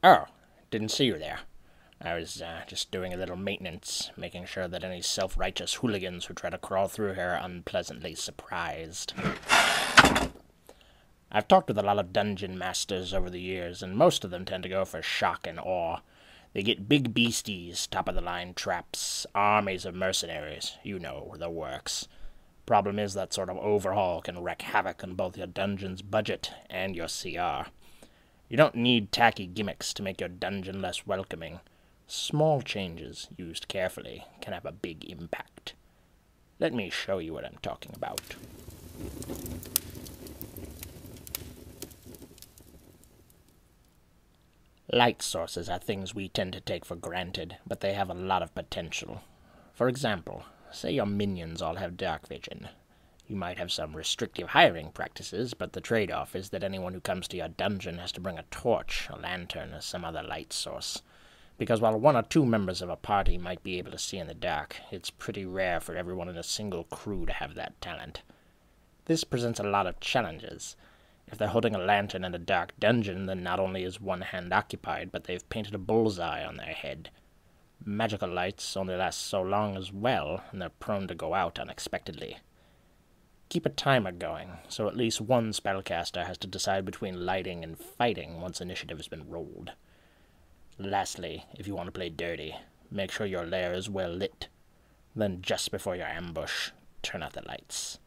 Oh, didn't see you there. I was just doing a little maintenance, making sure that any self-righteous hooligans who try to crawl through here are unpleasantly surprised. I've talked with a lot of dungeon masters over the years, and most of them tend to go for shock and awe. They get big beasties, top-of-the-line traps, armies of mercenaries. You know, the works. Problem is that sort of overhaul can wreak havoc on both your dungeon's budget and your CR. You don't need tacky gimmicks to make your dungeon less welcoming. Small changes, used carefully, can have a big impact. Let me show you what I'm talking about. Light sources are things we tend to take for granted, but they have a lot of potential. For example, say your minions all have dark vision. You might have some restrictive hiring practices, but the trade-off is that anyone who comes to your dungeon has to bring a torch, a lantern, or some other light source. Because while one or two members of a party might be able to see in the dark, it's pretty rare for everyone in a single crew to have that talent. This presents a lot of challenges. If they're holding a lantern in a dark dungeon, then not only is one hand occupied, but they've painted a bullseye on their head. Magical lights only last so long as well, and they're prone to go out unexpectedly. Keep a timer going, so at least one spellcaster has to decide between lighting and fighting once initiative has been rolled. Lastly, if you want to play dirty, make sure your lair is well lit. Then just before your ambush, turn out the lights.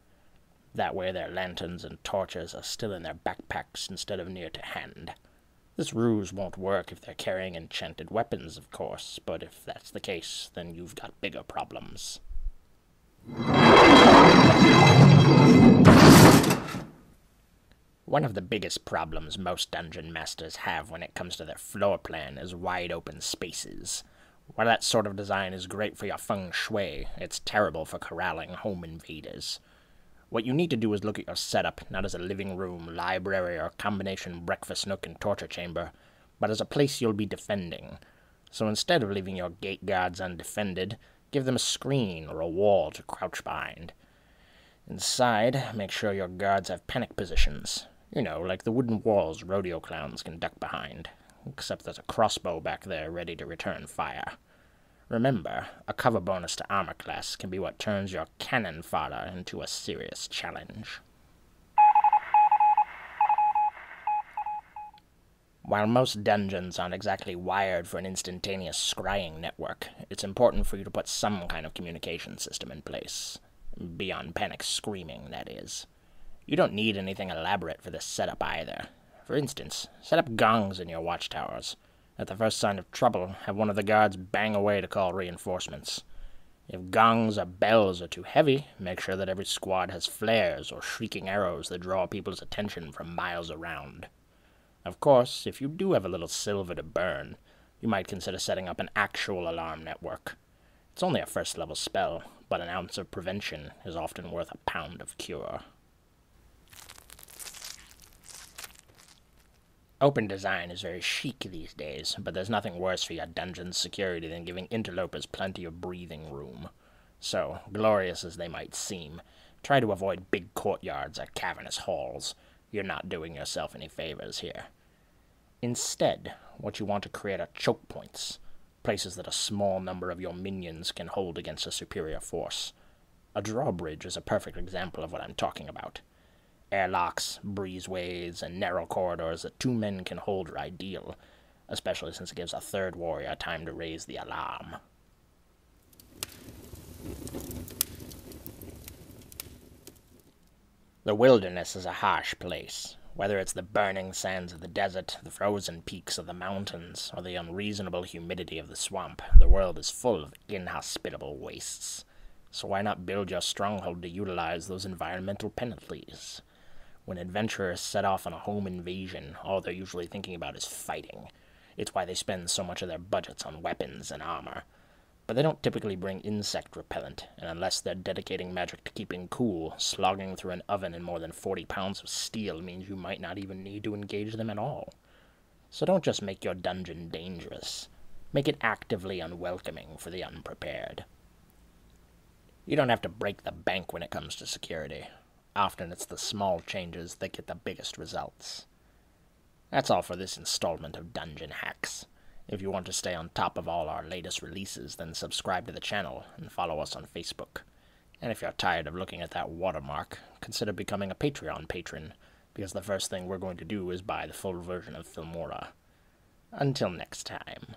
That way their lanterns and torches are still in their backpacks instead of near to hand. This ruse won't work if they're carrying enchanted weapons, of course, but if that's the case, then you've got bigger problems. One of the biggest problems most dungeon masters have when it comes to their floor plan is wide open spaces. While that sort of design is great for your feng shui, it's terrible for corralling home invaders. What you need to do is look at your setup not as a living room, library, or combination breakfast nook and torture chamber, but as a place you'll be defending. So instead of leaving your gate guards undefended, give them a screen or a wall to crouch behind. Inside, make sure your guards have panic positions. You know, like the wooden walls rodeo clowns can duck behind. Except there's a crossbow back there ready to return fire. Remember, a cover bonus to armor class can be what turns your cannon fodder into a serious challenge. While most dungeons aren't exactly wired for an instantaneous scrying network, it's important for you to put some kind of communication system in place. Beyond panic screaming, that is. You don't need anything elaborate for this setup either. For instance, set up gongs in your watchtowers. At the first sign of trouble, have one of the guards bang away to call reinforcements. If gongs or bells are too heavy, make sure that every squad has flares or shrieking arrows that draw people's attention from miles around. Of course, if you do have a little silver to burn, you might consider setting up an actual alarm network. It's only a first-level spell, but an ounce of prevention is often worth a pound of cure. Open design is very chic these days, but there's nothing worse for your dungeon's security than giving interlopers plenty of breathing room. So, glorious as they might seem, try to avoid big courtyards or cavernous halls. You're not doing yourself any favors here. Instead, what you want to create are choke points, places that a small number of your minions can hold against a superior force. A drawbridge is a perfect example of what I'm talking about. Airlocks, breezeways, and narrow corridors that two men can hold are ideal, especially since it gives a third warrior time to raise the alarm. The wilderness is a harsh place. Whether it's the burning sands of the desert, the frozen peaks of the mountains, or the unreasonable humidity of the swamp, the world is full of inhospitable wastes. So why not build your stronghold to utilize those environmental penalties? When adventurers set off on a home invasion, all they're usually thinking about is fighting. It's why they spend so much of their budgets on weapons and armor. But they don't typically bring insect repellent, and unless they're dedicating magic to keeping cool, slogging through an oven in more than 40 pounds of steel means you might not even need to engage them at all. So don't just make your dungeon dangerous. Make it actively unwelcoming for the unprepared. You don't have to break the bank when it comes to security. Often it's the small changes that get the biggest results. That's all for this installment of Dungeon Hacks. If you want to stay on top of all our latest releases, then subscribe to the channel and follow us on Facebook. And if you're tired of looking at that watermark, consider becoming a Patreon patron, because the first thing we're going to do is buy the full version of Filmora. Until next time.